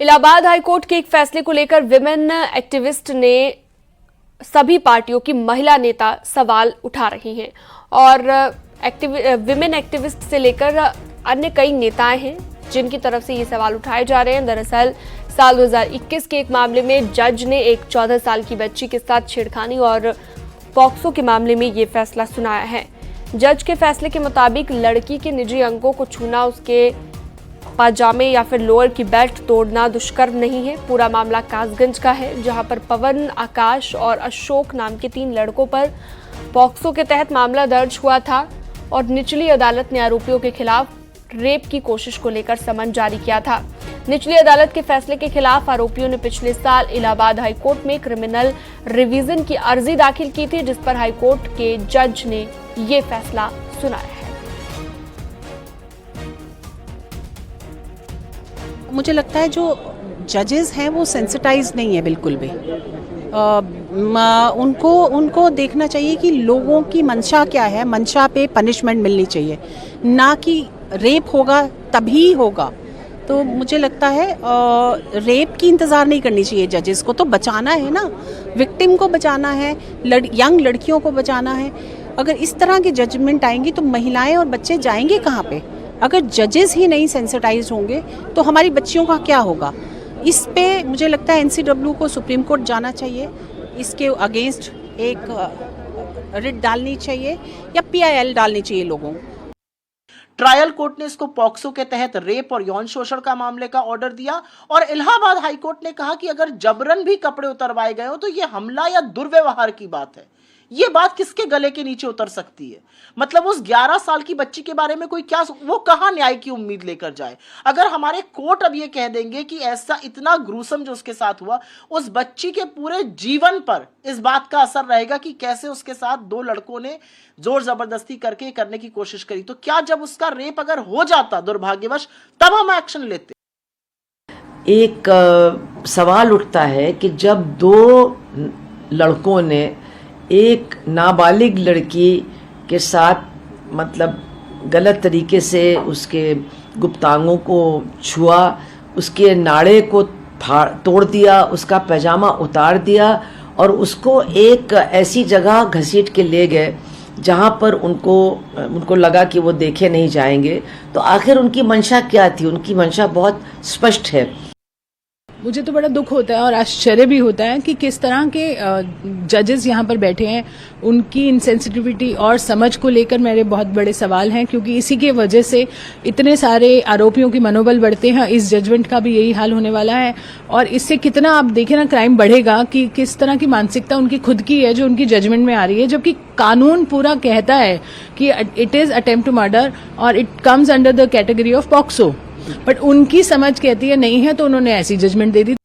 Allahabad high court के एक फैसले को लेकर विमेन एक्टिविस्ट ने सभी पार्टियों की महिला नेता सवाल उठा रही हैं और विमेन एक्टिविस्ट से लेकर अन्य कई नेताएं हैं जिनकी तरफ से ये सवाल उठाए जा रहे हैं। दरअसल साल 2021 के एक मामले में जज ने एक 14 साल की बच्ची के साथ छेड़खानी और पॉक्सो के मामले में ये फैसला सुनाया है। जज के फैसले के मुताबिक लड़की के निजी अंगों को छूना, उसके पाजामे या फिर लोअर की बेल्ट तोड़ना दुष्कर्म नहीं है। पूरा मामला कासगंज का है, जहां पर पवन, आकाश और अशोक नाम के 3 लड़कों पर पॉक्सो के तहत मामला दर्ज हुआ था और निचली अदालत ने आरोपियों के खिलाफ रेप की कोशिश को लेकर समन जारी किया था। निचली अदालत के फैसले के खिलाफ आरोपियों ने पिछले साल इलाहाबाद हाईकोर्ट में क्रिमिनल रिवीजन की अर्जी दाखिल की थी, जिस पर हाईकोर्ट के जज ने ये फैसला सुनाया है। मुझे लगता है जो जजेस हैं वो सेंसिटाइज नहीं है बिल्कुल भी। उनको देखना चाहिए कि लोगों की मंशा क्या है, मंशा पे पनिशमेंट मिलनी चाहिए, ना कि रेप होगा तभी होगा। तो मुझे लगता है रेप की इंतज़ार नहीं करनी चाहिए जजेस को। तो बचाना है ना, विक्टिम को बचाना है, यंग लड़कियों को बचाना है। अगर इस तरह के जजमेंट आएंगी तो महिलाएं और बच्चे जाएंगे कहाँ पे? अगर जजेस ही नहीं सेंसिटाइज होंगे तो हमारी बच्चियों का क्या होगा? इस पे मुझे लगता है एनसीडब्ल्यू को सुप्रीम कोर्ट जाना चाहिए, इसके अगेंस्ट एक रिट डालनी चाहिए या पीआईएल डालनी चाहिए लोगों को। ट्रायल कोर्ट ने इसको पॉक्सो के तहत रेप और यौन शोषण का मामले का ऑर्डर दिया और इलाहाबाद हाईकोर्ट ने कहा कि अगर जबरन भी कपड़े उतरवाए गए हो तो यह हमला या दुर्व्यवहार की बात है। ये बात किसके गले के नीचे उतर सकती है? मतलब उस 11 साल की बच्ची के बारे में कोई क्या, वो कहां न्याय की उम्मीद लेकर जाए? अगर हमारे कोर्ट अब ये कह देंगे कि ऐसा इतना ग्रूसम जो उसके साथ हुआ, उस बच्ची के पूरे जीवन पर इस बात का असर रहेगा कि कैसे उसके साथ 2 लड़कों ने जोर जबरदस्ती करके करने की कोशिश करी, तो क्या जब उसका रेप अगर हो जाता दुर्भाग्यवश, तब हम एक्शन लेते? एक सवाल उठता है कि जब 2 लड़कों ने एक नाबालिग लड़की के साथ मतलब गलत तरीके से उसके गुप्तांगों को छुआ, उसके नाड़े को तोड़ दिया, उसका पैजामा उतार दिया और उसको एक ऐसी जगह घसीट के ले गए जहाँ पर उनको लगा कि वो देखे नहीं जाएंगे, तो आखिर उनकी मंशा क्या थी? उनकी मंशा बहुत स्पष्ट है। मुझे तो बड़ा दुख होता है और आश्चर्य भी होता है कि किस तरह के जजेस यहाँ पर बैठे हैं। उनकी इनसेंसिटिविटी और समझ को लेकर मेरे बहुत बड़े सवाल हैं, क्योंकि इसी के वजह से इतने सारे आरोपियों की मनोबल बढ़ते हैं। इस जजमेंट का भी यही हाल होने वाला है और इससे कितना आप देखें ना क्राइम बढ़ेगा, कि किस तरह की मानसिकता उनकी खुद की है जो उनकी जजमेंट में आ रही है, जबकि कानून पूरा कहता है कि it is attempt to murder और it comes under the category of POCSO, but उनकी समझ कहती है नहीं है, तो उन्होंने ऐसी जजमेंट दे दी।